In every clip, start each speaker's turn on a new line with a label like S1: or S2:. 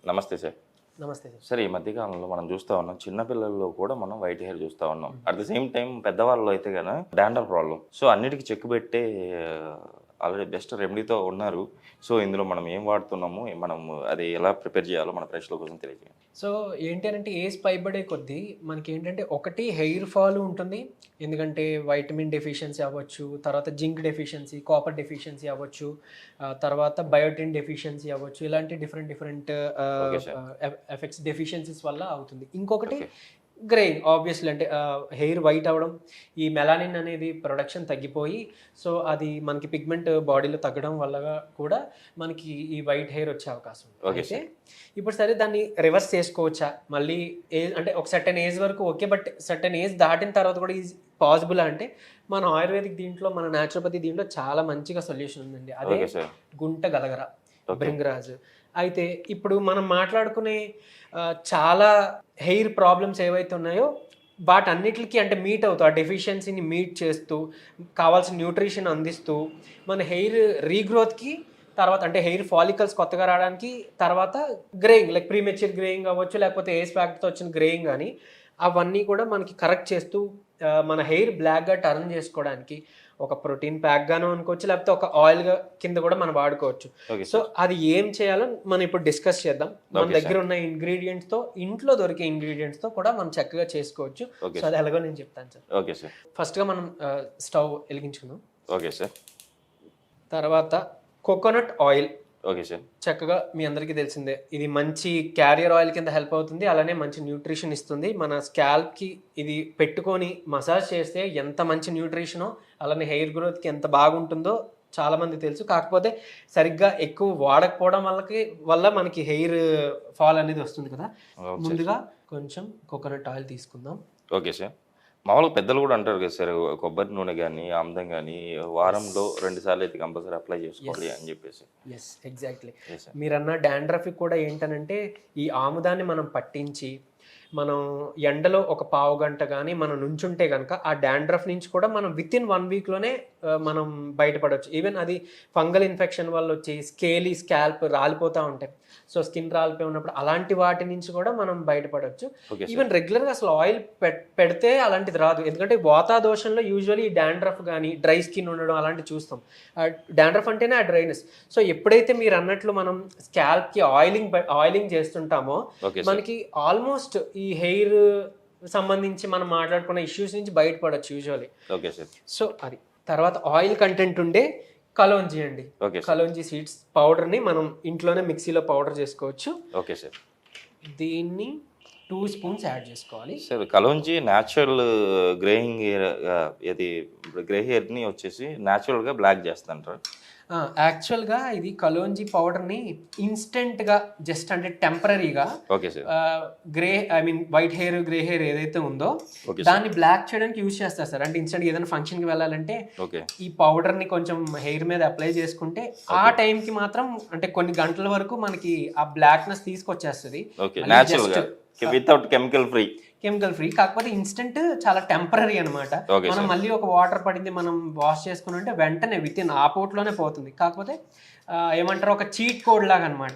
S1: నమస్తే సార్.
S2: నమస్తే sir.
S1: Sir, ఈ మధ్య కాలంలో మనం చూస్తూ ఉన్నాం, చిన్న పిల్లల్లో కూడా మనం వైట్ హెయిర్ చూస్తూ ఉన్నాం. అట్ ద సేమ్ టైం పెద్దవాళ్ళు అయితే కనుక డాండ్రఫ్ ప్రాబ్లం. సో అన్నిటికీ చెక్ పెట్టే ఆల్రెడీ బెస్ట్ రెమెడీతో ఉన్నారు. సో ఇందులో మనం ఏం వాడుతున్నాము, మనం అది ఎలా ప్రిపేర్ చేయాలో మన ప్రేక్షకుల కోసం తెలియజేయండి.
S2: సో ఏంటి అంటే ఏజ్ పైబడే కొద్దీ మనకి ఏంటంటే ఒకటి హెయిర్ ఫాల్ ఉంటుంది, ఎందుకంటే వైటమిన్ డెఫిషియన్సీ అవ్వచ్చు, తర్వాత జింక్ డెఫిషియన్సీ, కాపర్ డెఫిషియన్సీ అవ్వచ్చు, తర్వాత బయోటిన్ డెఫిషియన్సీ అవ్వచ్చు. ఇలాంటి డిఫరెంట్ ఎఫెక్ట్స్ డెఫిషియన్సీస్ వల్ల అవుతుంది. ఇంకొకటి గ్రేయింగ్, ఆబ్వియస్లీ అంటే హెయిర్ వైట్ అవ్వడం, ఈ మెలానిన్ అనేది ప్రొడక్షన్ తగ్గిపోయి సో అది మనకి పిగ్మెంట్ బాడీలో తగ్గడం వల్ల కూడా మనకి ఈ వైట్ హెయిర్ వచ్చే అవకాశం ఉంది. అయితే ఇప్పుడు సరే దాన్ని రివర్స్ చేసుకోవచ్చా మళ్ళీ అంటే ఒక సర్టెన్ ఏజ్ వరకు ఓకే, బట్ సర్టెన్ ఏజ్ దాటిన తర్వాత కూడా ఈజ్ పాసిబుల్ అంటే మన ఆయుర్వేదిక్ దీంట్లో, మన న్యాచురోపతి దీంట్లో చాలా మంచిగా సొల్యూషన్ ఉందండి. అదే గుంట గలగర, భృంగరాజ్. అయితే ఇప్పుడు మనం మాట్లాడుకునే చాలా హెయిర్ ప్రాబ్లమ్స్ ఏవైతే ఉన్నాయో వాటన్నిటికి అంటే మీట్ అవుతూ ఆ డెఫిషియన్సీని మీట్ చేస్తూ కావాల్సిన న్యూట్రిషన్ అందిస్తూ మన హెయిర్ రీగ్రోత్కి, తర్వాత అంటే హెయిర్ ఫాలికల్స్ కొత్తగా రావడానికి, తర్వాత గ్రేయింగ్ లైక్ ప్రీమెచ్యూర్ గ్రేయింగ్ అవ్వచ్చు, లేకపోతే ఏజ్ ఫ్యాక్టర్తో వచ్చిన గ్రేయింగ్ కానీ అవన్నీ కూడా మనకి కరెక్ట్ చేస్తూ మన హెయిర్ బ్లాక్గా టర్న్ చేసుకోవడానికి ఒక ప్రోటీన్ ప్యాక్గాను అనుకోవచ్చు, లేకపోతే ఒక ఆయిల్గా కింద కూడా మనం వాడుకోవచ్చు. సో అది ఏం చేయాలో మనం ఇప్పుడు డిస్కస్ చేద్దాం. మన దగ్గర ఉన్న ఇంగ్రీడియంట్స్తో, ఇంట్లో దొరికే ఇంగ్రీడియంట్స్తో కూడా మనం చక్కగా చేసుకోవచ్చు. సో అది ఎలాగో నేను చెప్తాను సార్.
S1: Okay sir.
S2: ఫస్ట్గా మనం స్టవ్ వెలిగించుకుందాం.
S1: Okay sir.
S2: తర్వాత కోకోనట్ ఆయిల్.
S1: Okay sir.
S2: చక్కగా మీ అందరికీ తెలిసిందే, ఇది మంచి క్యారియర్ ఆయిల్ కింద హెల్ప్ అవుతుంది, అలానే మంచి న్యూట్రిషన్ ఇస్తుంది. మన స్కాల్ప్కి ఇది పెట్టుకొని మసాజ్ చేస్తే ఎంత మంచి న్యూట్రిషనో, అలానే హెయిర్ గ్రోత్కి ఎంత బాగుంటుందో చాలామంది తెలుసు. కాకపోతే సరిగ్గా ఎక్కువ వాడకపోవడం వల్ల మనకి హెయిర్ ఫాల్ అనేది వస్తుంది కదా. ముందుగా కొంచెం కోకోనట్ ఆయిల్ తీసుకుందాం.
S1: Okay sir. మామూలుగా పెద్దలు కూడా అంటారు కదా సార్, కొబ్బరి నూనె కానీ ఆముదం కానీ వారంలో 2 సార్లు అయితే కంపల్సరీ అప్లై చేసుకోవాలి అని చెప్పేసి.
S2: Yes, exactly. మీరన్న డాండ్రఫ్కి కూడా ఏంటనంటే ఈ ఆముదాన్ని మనం పట్టించి మనం ఎండలో ఒక పావు గంట కానీ మనం నుంచుంటే కనుక ఆ డాండ్రఫ్ నుంచి కూడా మనం వితిన్ 1 వీక్లోనే మనం బయటపడవచ్చు. ఈవెన్ అది ఫంగల్ ఇన్ఫెక్షన్ వల్ల వచ్చి స్కాల్ప్ రాలిపోతూ ఉంటాయి. సో స్కిన్ రాలిపోయి ఉన్నప్పుడు అలాంటి వాటి నుంచి కూడా మనం బయటపడవచ్చు. ఈవెన్ రెగ్యులర్గా అసలు ఆయిల్ పెడితే అలాంటిది రాదు, ఎందుకంటే వాతాదోషంలో యూజువల్లీ ఈ డాండ్రఫ్ కానీ డ్రై స్కిన్ ఉండడం అలాంటివి చూస్తాం. డాండ్రఫ్ అంటేనే ఆ డ్రైనెస్. సో ఎప్పుడైతే మీరు అన్నట్లు మనం స్కాల్ప్కి ఆయిలింగ్ చేస్తుంటామో మనకి ఆల్మోస్ట్ ఈ హెయిర్ సంబంధించి మనం మాట్లాడుకున్న ఇష్యూస్ నుంచి బయటపడవచ్చు యూజువల్లీ. సో అది తర్వాత ఆయిల్ కంటెంట్ ఉండే కలోంజీ అండి. కలోంజీ సీడ్స్ పౌడర్ని మనం ఇంట్లోనే మిక్సీలో పౌడర్ చేసుకోవచ్చు.
S1: Okay sir.
S2: దీన్ని 2 స్పూన్స్ యాడ్ చేసుకోవాలి.
S1: Sir, kalonji natural greying hair, ఇది గ్రే హెయిర్ని వచ్చేసి న్యాచురల్గా బ్లాక్ చేస్తుంటారు.
S2: యాక్చువల్గా ఇది కలోంజీ పౌడర్ని ఇన్స్టెంట్గా జస్ట్ అంటే టెంపరీగా వైట్ హెయిర్, గ్రే హెయిర్ ఏదైతే ఉందో దాన్ని బ్లాక్ చేయడానికి యూజ్ చేస్తారు సార్. అంటే ఇన్స్టెంట్ ఏదైనా ఫంక్షన్కి వెళ్ళాలంటే ఈ పౌడర్ని కొంచెం హెయిర్ మీద అప్లై చేసుకుంటే ఆ టైంకి మాత్రం అంటే కొన్ని గంటల వరకు మనకి ఆ బ్లాక్నెస్ తీసుకొచ్చేస్తుంది.
S1: Without
S2: chemical free. కాకపోతే ఇన్స్టెంట్ చాలా టెంపరీ అనమాట. మనం మళ్ళీ ఒక వాటర్ పడింది మనం వాష్ చేసుకుని అంటే వెంటనే వితిన్ ఆ పోట్లోనే పోతుంది. కాకపోతే ఏమంటారు, ఒక చీట్ కోడ్ లాగా అనమాట.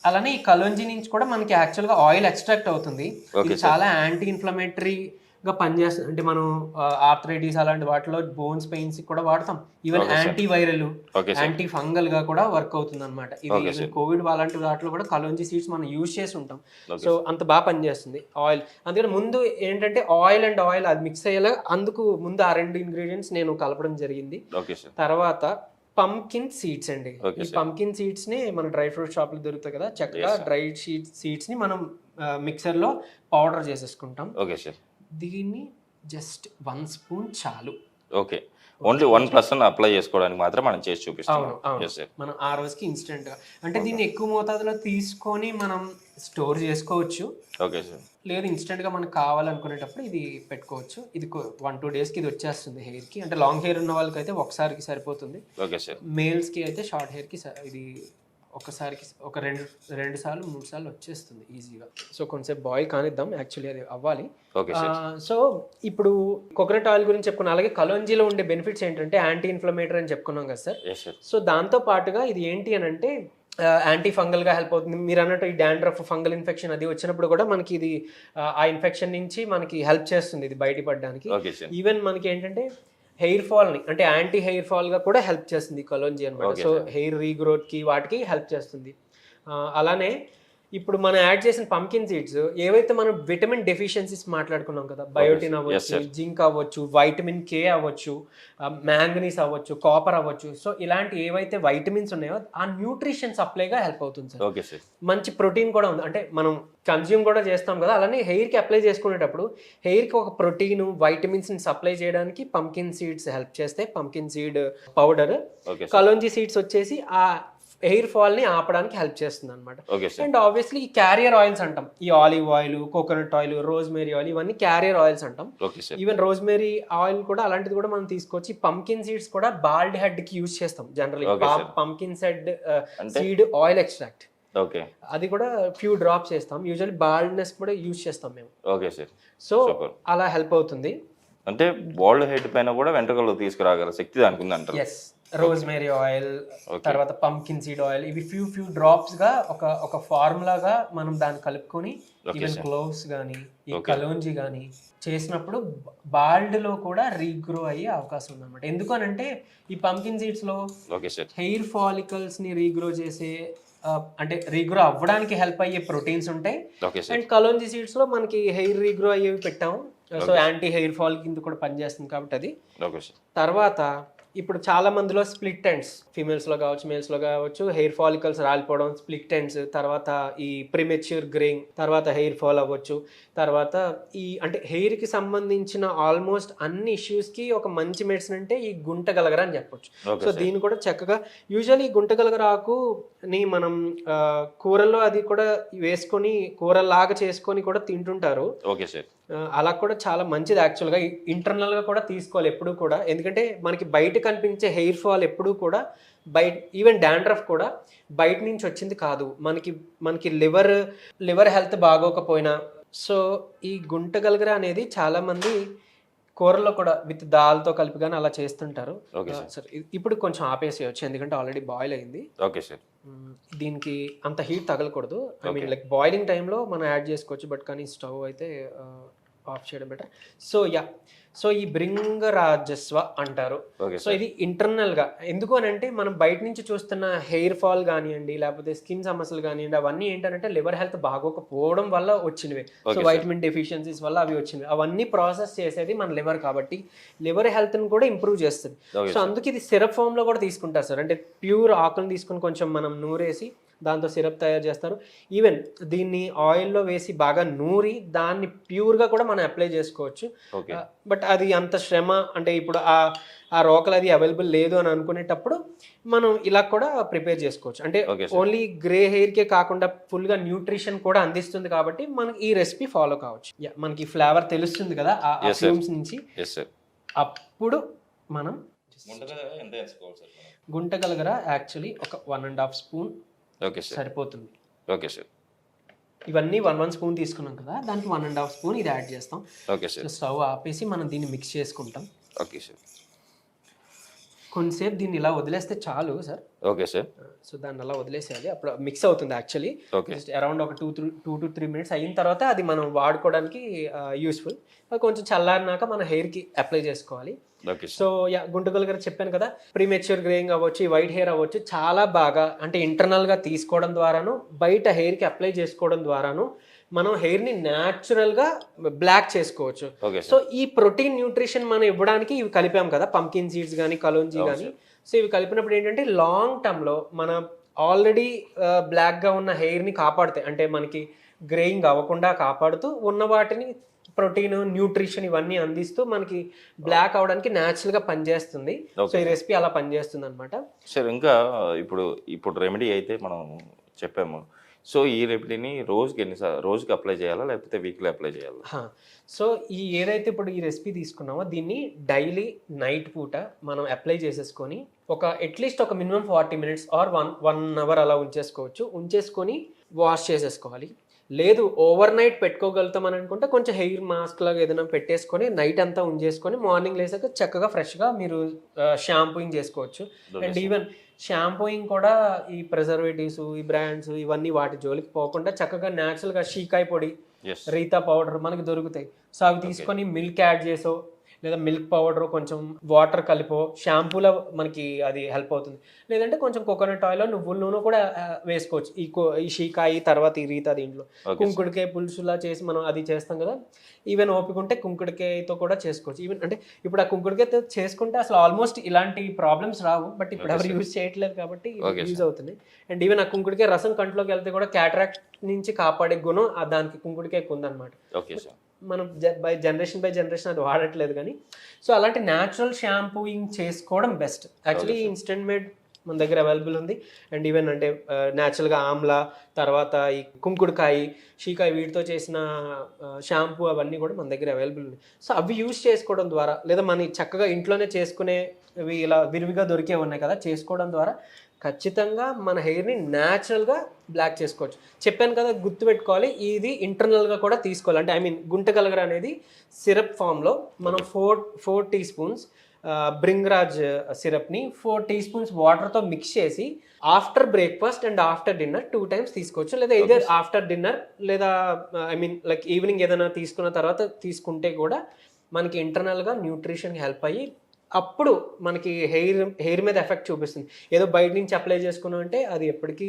S2: అలానే ఈ కలోంజీ నుంచి కూడా మనకి యాక్చువల్గా ఆయిల్ ఎక్స్ట్రాక్ట్ అవుతుంది. ఇది చాలా యాంటీ ఇన్ఫ్లమేటరీగా పనిచేస్తుంది. అంటే మనం ఆర్థరైటిస్ అలాంటి వాటిలో బోన్స్ పెయిన్స్ కూడా వాడతాం. Even anti viral, anti fungal గా కూడా వర్క్ అవుతుంది అనమాట. ఇది కోవిడ్ అలాంటి వాటిలో కూడా కలోంజీ సీడ్స్ మనం యూజ్ చేసి ఉంటాం. సో అంత బాగా పనిచేస్తుంది ఆయిల్. అందుకని ముందు ఏంటంటే ఆయిల్ అండ్ ఆయిల్ అది మిక్స్ అయ్యేలా అందుకు ముందు ఆ 2 ఇంగ్రీడియంట్స్ నేను కలపడం జరిగింది. తర్వాత పంకిన్ సీడ్స్ అండి. ఈ పంకిన్ సీడ్స్ ని మన డ్రై ఫ్రూట్ షాప్ లో దొరుకుతాయి కదా, చక్కగా డ్రై సీడ్స్ ని మనం మిక్సర్ లో పౌడర్ చేసేసుకుంటాం. దీన్ని జస్ట్ 1 స్పూన్ చాలు.
S1: ఓకే, ఓన్లీ 1% అప్లై చేసుకోవడానికి మాత్రం మనం చేసి చూపిస్తాం.
S2: మనం ఆ రోజుకి ఇన్స్టెంట్ గా అంటే దీన్ని ఎక్కువ మోతాదులో తీసుకొని మనం స్టోర్ చేసుకోవచ్చు.
S1: Okay sir.
S2: లేదు ఇన్స్టెంట్ గా మనకు కావాలనుకునేటప్పుడు ఇది పెట్టుకోవచ్చు. ఇది 1-2 days కి ఇది వచ్చేస్తుంది హెయిర్ కి. అంటే లాంగ్ హెయిర్ ఉన్న వాళ్ళకి అయితే ఒకసారికి సరిపోతుంది.
S1: Okay sir.
S2: మేల్స్ కి అయితే షార్ట్ హెయిర్ కి ఇది ఒకసారికి ఒక 2 సార్లు 3 సార్లు వచ్చేస్తుంది ఈజీగా. సో కొంచెం బాయిల్ కానిద్దాం, యాక్చువల్లీ అది అవ్వాలి. సో ఇప్పుడు కోకోనట్ ఆయిల్ గురించి చెప్పుకున్నాం. అలాగే కలోంజీలో ఉండే బెనిఫిట్స్ ఏంటంటే యాంటీ ఇన్ఫ్లమేటరీ అని చెప్పుకున్నాం కదా సార్. సో దాంతో పాటుగా ఇది ఏంటి అని అంటే యాంటీ ఫంగల్గా హెల్ప్ అవుతుంది. మీరు అన్నట్టు ఈ డాండ్రఫ్ ఫంగల్ ఇన్ఫెక్షన్ అది వచ్చినప్పుడు కూడా మనకి ఇది ఆ ఇన్ఫెక్షన్ నుంచి మనకి హెల్ప్ చేస్తుంది ఇది బయటపడడానికి.
S1: Okay sir.
S2: ఈవెన్ మనకి ఏంటంటే హెయిర్ ఫాల్ని అంటే యాంటీ హెయిర్ ఫాల్గా కూడా హెల్ప్ చేస్తుంది కలోంజీ అనమాట.
S1: Okay,
S2: so
S1: sir.
S2: హెయిర్ రీగ్రోత్కి వాటికి హెల్ప్ చేస్తుంది. అలానే ఇప్పుడు మనం యాడ్ చేసిన పంకిన్ సీడ్స్ ఏవైతే మనం విటమిన్ డెఫిషియన్సీస్ మాట్లాడుకున్నాం కదా, బయోటిన్
S1: Yes,
S2: అవ్వచ్చు,
S1: sir.
S2: జింక్ అవ్వచ్చు, వైటమిన్ కే అవ్వచ్చు, మ్యాంగనీస్ అవ్వచ్చు, కాపర్ అవ్వచ్చు. సో ఇలాంటి ఏవైతే వైటమిన్స్ ఉన్నాయో ఆ న్యూట్రిషన్ సప్లైగా హెల్ప్ అవుతుంది సార్.
S1: Okay sir.
S2: మంచి ప్రోటీన్ కూడా ఉంది, అంటే మనం కన్జ్యూమ్ కూడా చేస్తాం కదా, అలానే హెయిర్కి అప్లై చేసుకునేటప్పుడు హెయిర్కి ఒక ప్రోటీన్ వైటమిన్స్ని సప్లై చేయడానికి పంకిన్ సీడ్స్ హెల్ప్ చేస్తాయి. Pumpkin seed powder,
S1: okay sir.
S2: Kalonji seeds వచ్చేసి ఆ హెయిర్ ఫాల్ని ఆపడానికి హెల్ప్ చేస్తుంది అనమాట.
S1: Okay sir.
S2: అండ్ ఆబ్వియస్లీ ఈ క్యారియర్ ఆయిల్స్ అంటాం, ఈ olive oil, coconut oil, rosemary oil, ఇవన్నీ క్యారియర్ ఆయిల్స్ అంటాం.
S1: Okay sir.
S2: Even rosemary oil కూడా అలాంటిది కూడా మనం తీసుకోవచ్చు. ఈ పంకిన్ సీడ్స్ కూడా బాల్డ్ హెడ్ కి యూజ్ చేస్తాం generally.
S1: Okay, sir.
S2: Pumpkin seed
S1: అంటే?
S2: Seed oil extract,
S1: okay.
S2: అది కూడా ఫ్యూ డ్రాప్స్ చేస్తాం. యూజువల్లీ బాల్డ్నెస్ కూడా యూజ్ చేస్తాం మేము.
S1: Okay sir.
S2: So
S1: Super.
S2: అలా హెల్ప్ అవుతుంది.
S1: అంటే బాల్డ్ హెడ్ పైన కూడా వెంట్రుకలు తీసుకురాగల శక్తి దానికి ఉంది అంటారు.
S2: Yes, rosemary oil,
S1: Okay.
S2: తర్వాత పంకిన్ సీడ్ ఆయిల్, ఇవి ఫ్యూ డ్రాప్స్ గా ఒక ఫార్ములాగా మనం దాన్ని కలుపుకొని
S1: Okay,
S2: ఈవెన్
S1: sir.
S2: గ్లోవ్స్ కానీ ఈ
S1: Okay.
S2: కలోంజీ కానీ చేసినప్పుడు బాల్డ్ లో కూడా రీగ్రో అయ్యే అవకాశం ఉందన్నమాట. ఎందుకనంటే ఈ పంకిన్ సీడ్స్ లో
S1: ఓకే సార్.
S2: హెయిర్ ఫాలికల్స్ ని రీగ్రో చేసే అంటే రీగ్రో అవ్వడానికి హెల్ప్ అయ్యే ప్రోటీన్స్ ఉంటాయి.
S1: Okay sir.
S2: And kalonji seeds లో మనకి హెయిర్ రీగ్రో అయ్యేవి పెట్టాము. So
S1: Okay.
S2: Anti hair fall కింద కూడా పనిచేస్తుంది కాబట్టి అది.
S1: Okay sir.
S2: తర్వాత ఇప్పుడు చాలా మందిలో స్ప్లిట్ ఎండ్స్, ఫీమేల్స్లో కావచ్చు, మేల్స్లో కావచ్చు, హెయిర్ ఫాలికల్స్ రాలిపోవడం, స్ప్లిట్ ఎండ్స్, తర్వాత ఈ ప్రిమెచ్యూర్ గ్రేయింగ్, తర్వాత హెయిర్ ఫాల్ అవ్వచ్చు, తర్వాత ఈ అంటే హెయిర్కి సంబంధించిన ఆల్మోస్ట్ అన్ని ఇష్యూస్కి ఒక మంచి మెడిసిన్ అంటే ఈ గుంటగలగర అని చెప్పొచ్చు.
S1: Okay
S2: so
S1: sir.
S2: దీన్ని కూడా చక్కగా యూజువల్లీ గుంటగలగర ఆకుని మనం కూరల్లో అది కూడా వేసుకొని కూరలాగా చేసుకొని కూడా తింటుంటారు.
S1: Okay sir.
S2: అలా కూడా చాలా మంచిది యాక్చువల్గా. ఇంటర్నల్గా కూడా తీసుకోవాలి ఎప్పుడు కూడా, ఎందుకంటే మనకి బయట కనిపించే హెయిర్ ఫాల్ ఎప్పుడు కూడా బయట, ఈవెన్ డాండ్రఫ్ కూడా బయట నుంచి వచ్చింది కాదు, మనకి లివర్ హెల్త్ బాగోకపోయినా. సో ఈ గుంటగలగర అనేది చాలామంది కూరల్లో కూడా విత్ దాల్తో కలిపి కానీ అలా చేస్తుంటారు.
S1: Okay sir.
S2: సరే ఇప్పుడు కొంచెం ఆపేసేయచ్చు ఎందుకంటే ఆల్రెడీ బాయిల్ అయింది.
S1: Okay sir.
S2: దీనికి అంత హీట్ తగలకూడదు. I mean
S1: Okay.
S2: Like boiling టైంలో మనం యాడ్ చేసుకోవచ్చు, బట్ కానీ స్టవ్ అయితే ఆఫ్ చేయడం బెటర్. సో ఈ భృంగరాజస్వ అంటారు.
S1: Okay
S2: so
S1: sir.
S2: ఇది ఇంటర్నల్గా ఎందుకు అని అంటే మనం బయట నుంచి చూస్తున్న హెయిర్ ఫాల్ కానివ్వండి, లేకపోతే స్కిన్ సమస్యలు కానివ్వండి, అవన్నీ ఏంటంటే లివర్ హెల్త్ బాగోకపోవడం వల్ల వచ్చినవి. So
S1: Okay, sir.
S2: Vitamin deficiencies వల్ల అవి వచ్చినవి. అవన్నీ ప్రాసెస్ చేసేది మన లివర్ కాబట్టి లివర్ హెల్త్ని కూడా ఇంప్రూవ్ చేస్తుంది.
S1: Okay,
S2: సో అందుకే ఇది సిరప్ ఫామ్లో కూడా తీసుకుంటారు సార్. అంటే ప్యూర్ ఆకులను తీసుకుని కొంచెం మనం నూరేసి దాంతో సిరప్ తయారు చేస్తారు. ఈవెన్ దీన్ని ఆయిల్లో వేసి బాగా నూరి దాన్ని ప్యూర్గా కూడా మనం అప్లై చేసుకోవచ్చు.
S1: ఓకే.
S2: బట్ అది అంత శ్రమ, అంటే ఇప్పుడు ఆ రోకలు అది అవైలబుల్ లేదు అని అనుకునేటప్పుడు మనం ఇలా కూడా ప్రిపేర్ చేసుకోవచ్చు. అంటే
S1: Okay, sir.
S2: ఓన్లీ గ్రే హెయిర్కే కాకుండా ఫుల్గా న్యూట్రిషన్ కూడా అందిస్తుంది కాబట్టి మనకి ఈ రెసిపీ ఫాలో కావచ్చు. మనకి ఫ్లేవర్ తెలుస్తుంది కదా ఆ
S1: Yes, sir.
S2: ఫ్యూమ్స్ నుంచి.
S1: Yes sir.
S2: అప్పుడు మనం
S1: ఎంత వేసుకోవాలి సార్?
S2: గుంటగలగర యాక్చువల్లీ ఒక 1.5 స్పూన్
S1: ఓకే సార్.
S2: సరిపోతుంది.
S1: Okay sir.
S2: ఇవన్నీ 1 స్పూన్ తీసుకున్నాం కదా, దానికి 1.5 స్పూన్ ఇది యాడ్ చేస్తాం.
S1: Okay sir.
S2: స్టవ్ ఆపేసి మనం దీన్ని మిక్స్ చేసుకుంటాం.
S1: Okay sir.
S2: కొంతసేపు దీన్ని ఇలా వదిలేస్తే చాలు సార్.
S1: Okay sir.
S2: సో దాన్ని అలా వదిలేసేయాలి, అప్పుడు మిక్స్ అవుతుంది యాక్చువల్లీ.
S1: ఓకే.
S2: జస్ట్ అరౌండ్ ఒక 2 to 3 మినిట్స్ అయిన తర్వాత అది మనం వాడుకోవడానికి యూస్ఫుల్. అది కొంచెం చల్లారినాక మన హెయిర్కి అప్లై చేసుకోవాలి.
S1: Okay sir.
S2: సో గుంటగలగర చెప్పాను కదా, ప్రీమెచ్యూర్ గ్రేయింగ్ అవ్వచ్చు, ఈ వైట్ హెయిర్ అవ్వచ్చు, చాలా బాగా అంటే ఇంటర్నల్గా తీసుకోవడం ద్వారాను బయట హెయిర్కి అప్లై చేసుకోవడం ద్వారాను మనం హెయిర్ని న్యాచురల్గా బ్లాక్ చేసుకోవచ్చు.
S1: Okay
S2: so
S1: sir.
S2: ఈ ప్రోటీన్ న్యూట్రిషన్ మనం ఇవ్వడానికి ఇవి కలిపాం కదా, పంకిన్ సీడ్స్ కానీ కలోంజీ
S1: అవును
S2: కానీ. సో ఇవి కలిపినప్పుడు ఏంటంటే లాంగ్ టర్మ్లో మన ఆల్రెడీ బ్లాక్గా ఉన్న హెయిర్ని కాపాడుతాయి. అంటే మనకి గ్రేయింగ్ అవ్వకుండా కాపాడుతూ ఉన్న వాటిని ప్రోటీన్, న్యూట్రిషన్ ఇవన్నీ అందిస్తూ మనకి బ్లాక్ అవడానికి న్యాచురల్గా పనిచేస్తుంది. సో ఈ రెసిపీ అలా పనిచేస్తుంది అనమాట.
S1: సార్ ఇంకా ఇప్పుడు రెమెడీ అయితే మనం చెప్పాము. సో ఈ రెమెడీని రోజుకి అప్లై చేయాలా లేకపోతే వీక్లీ అప్లై చేయాలా?
S2: సో ఏదైతే ఇప్పుడు ఈ రెసిపీ తీసుకున్నామో దీన్ని డైలీ నైట్ పూట మనం అప్లై చేసేసుకొని అట్లీస్ట్ ఒక మినిమం 40 minutes ఆర్ 1 hour అలా ఉంచేసుకోవచ్చు. ఉంచేసుకొని వాష్ చేసేసుకోవాలి. లేదు ఓవర్ నైట్ పెట్టుకోగలుగుతాం అని అనుకుంటే కొంచెం హెయిర్ మాస్క్ లాగా ఏదైనా పెట్టేసుకొని నైట్ అంతా ఉంచేసుకొని మార్నింగ్ లేసాక చక్కగా ఫ్రెష్గా మీరు షాంపూయింగ్ చేసుకోవచ్చు. అండ్ ఈవెన్ షాంపూయింగ్ కూడా ఈ ప్రిజర్వేటివ్స్, ఈ బ్రాండ్స్ ఇవన్నీ వాటి జోలికి పోకుండా చక్కగా న్యాచురల్గా షీకాయ్ పొడి,
S1: ఎస్.
S2: రీతా పౌడర్ మనకి దొరుకుతాయి. సో అవి తీసుకొని మిల్క్ యాడ్ చేసో లేదా మిల్క్ పౌడర్ కొంచెం వాటర్ కలిపో షాంపూలో మనకి అది హెల్ప్ అవుతుంది. లేదంటే కొంచెం కోకోనట్ ఆయిల్, నువ్వుల నూనె కూడా వేసుకోవచ్చు. ఈ షీకాయి తర్వాత ఈ రీతా దీంట్లో కుంకుడికాయ పులుసులా చేసి మనం అది చేస్తాం కదా. ఈవెన్ ఓపిక ఉంటే కుంకుడికాయతో కూడా చేసుకోవచ్చు. ఈవెన్ అంటే ఇప్పుడు ఆ కుంకుడికాయతో చేసుకుంటే అసలు ఆల్మోస్ట్ ఇలాంటి ప్రాబ్లమ్స్ రావు. బట్ ఇప్పుడు ఎవరు యూజ్ చేయట్లేదు కాబట్టి యూజ్ అవుతుంది. అండ్ ఈవెన్ ఆ కుంకుడికాయ రసం కంట్లోకి వెళ్తే కూడా క్యాటరాక్ట్ నుంచి కాపాడే గుణం దానికి కుంకుడికాయకు ఉందన్నమాట.
S1: Okay sir.
S2: మనం బై జనరేషన్ అది వాడట్లేదు కానీ. సో అలాంటి న్యాచురల్ షాంపూయింగ్ చేసుకోవడం బెస్ట్. యాక్చువల్లీ ఇన్స్టెంట్ మేడ్ మన దగ్గర అవైలబుల్ ఉంది. అండ్ ఈవెన్ అంటే న్యాచురల్గా ఆమ్లా, తర్వాత ఈ కుంకుడుకాయ, షీకాయ వీటితో చేసిన షాంపూ అవన్నీ కూడా మన దగ్గర అవైలబుల్ ఉంది. సో అవి యూజ్ చేసుకోవడం ద్వారా, లేదా మన చక్కగా ఇంట్లోనే చేసుకునేవి ఇలా విరివిగా దొరికే ఉన్నాయి కదా, చేసుకోవడం ద్వారా ఖచ్చితంగా మన హెయిర్ని న్యాచురల్గా బ్లాక్ చేసుకోవచ్చు. చెప్పాను కదా, గుర్తుపెట్టుకోవాలి, ఇది ఇంటర్నల్గా కూడా తీసుకోవాలి. అంటే గుంటగలగర అనేది సిరప్ ఫామ్లో మనం 4 టీ స్పూన్స్ బ్రింగ్రాజ్ సిరప్ని 4 టీ స్పూన్స్ వాటర్తో మిక్స్ చేసి after breakfast and after dinner 2 times తీసుకోవచ్చు. లేదా ఇదే ఆఫ్టర్ డిన్నర్ లేదా లైక్ ఈవినింగ్ ఏదైనా తీసుకున్న తర్వాత తీసుకుంటే కూడా మనకి ఇంటర్నల్గా న్యూట్రిషన్కి హెల్ప్ అయ్యి అప్పుడు మనకి హెయిర్ మీద ఎఫెక్ట్ చూపిస్తుంది. ఏదో బయట నుంచి అప్లై చేసుకున్నాం అంటే అది ఎప్పటికీ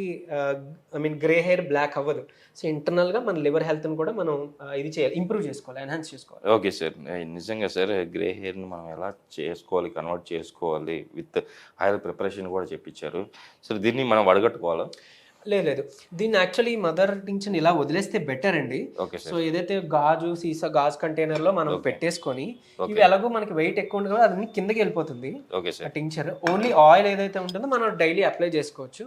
S2: గ్రే హెయిర్ బ్లాక్ అవ్వదు. సో ఇంటర్నల్గా మన లివర్ హెల్త్ని కూడా మనం ఇది చేయాలి, ఇంప్రూవ్ చేసుకోవాలి, ఎన్హాన్స్ చేసుకోవాలి.
S1: Okay sir. నిజంగా సార్, గ్రే హెయిర్ని మనం ఎలా చేసుకోవాలి, కన్వర్ట్ చేసుకోవాలి విత్ ఆయిల్ ప్రిపరేషన్ కూడా చెప్పించారు. సో దీన్ని మనం వడగట్టుకోవాలా?
S2: లేదు, దీన్ని యాక్చువల్లీ మదర్ టింక్చర్ ఇలా వదిలేస్తే బెటర్ అండి. సో ఏదైతే గాజు కంటైనర్ లో మనం పెట్టేసుకొని, ఇవి ఎలాగో మనకి వెయిట్ ఎక్కువ ఉంటుంది కదా, అది కిందకి వెళ్ళిపోతుంది ఆ టింక్చర్. ఓన్లీ ఆయిల్ ఏదైతే ఉంటుందో మనం డైలీ అప్లై చేసుకోవచ్చు.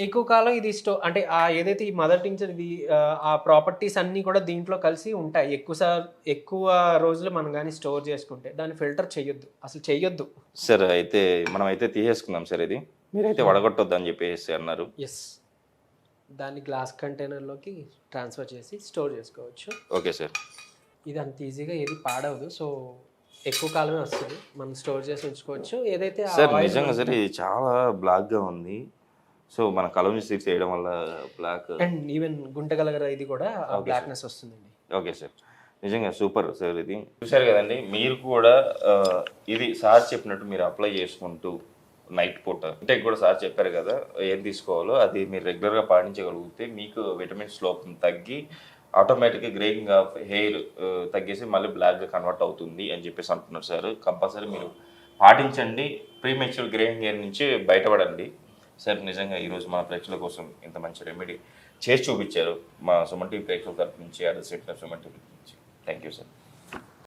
S2: ఎక్కువ కాలం ఇది అంటే ఆ ఏదైతే ఈ మదర్ టింక్చర్, ఇది ఆ ప్రాపర్టీస్ అన్ని కూడా దీంట్లో కలిసి ఉంటాయి. ఎక్కువ రోజులు మనం కానీ స్టోర్ చేసుకుంటే దాన్ని ఫిల్టర్ చెయ్యొద్దు
S1: సార్. అయితే మనం అయితే తీసేసుకుందాం సార్. ఇది మీరైతే వడగొట్టొద్దు అని చెప్పేసి అన్నారు.
S2: ఎస్, దాన్ని గ్లాస్ కంటైనర్లోకి ట్రాన్స్ఫర్ చేసి స్టోర్ చేసుకోవచ్చు.
S1: Okay sir.
S2: ఇది అంత ఈజీగా ఏది పాడవదు. సో ఎక్కువ కాలమే వస్తుంది, మనం స్టోర్ చేసి ఉంచుకోవచ్చు. ఏదైతే
S1: సార్ నిజంగా సార్ ఇది చాలా బ్లాక్గా ఉంది. సో మన కలర్ స్టిక్స్ చేయడం వల్ల బ్లాక్,
S2: అండ్ ఈవెన్ గుంటగలగర ఇది కూడా బ్లాక్నెస్ వస్తుందండి.
S1: ఓకే సార్, నిజంగా సూపర్ సార్. ఇది చూసారు కదండి, మీరు కూడా ఇది సార్ చెప్పినట్టు మీరు అప్లై చేసుకుంటూ నైట్ పూట ఇంటికి కూడా సార్ చెప్పారు కదా ఏం తీసుకోవాలో, అది మీరు రెగ్యులర్గా పాటించగలిగితే మీకు విటమిన్స్ లోపం తగ్గి ఆటోమేటిక్గా గ్రేయింగ్ ఆఫ్ హెయిర్ తగ్గేసి మళ్ళీ బ్లాక్గా కన్వర్ట్ అవుతుంది అని చెప్పేసి అంటున్నారు సార్. కంపల్సరీ మీరు పాటించండి, ప్రీమెచ్యూర్ గ్రేయింగ్ హెయిర్ నుంచి బయటపడండి. సార్ నిజంగా ఈరోజు మన ప్రేక్షకుల కోసం ఇంత మంచి రెమెడీ చేసి చూపించారు మా సుమన్ టీవీ ప్రేక్షకుల తరపు నుంచి, at the same time Suman TV నుంచి. Thank you sir.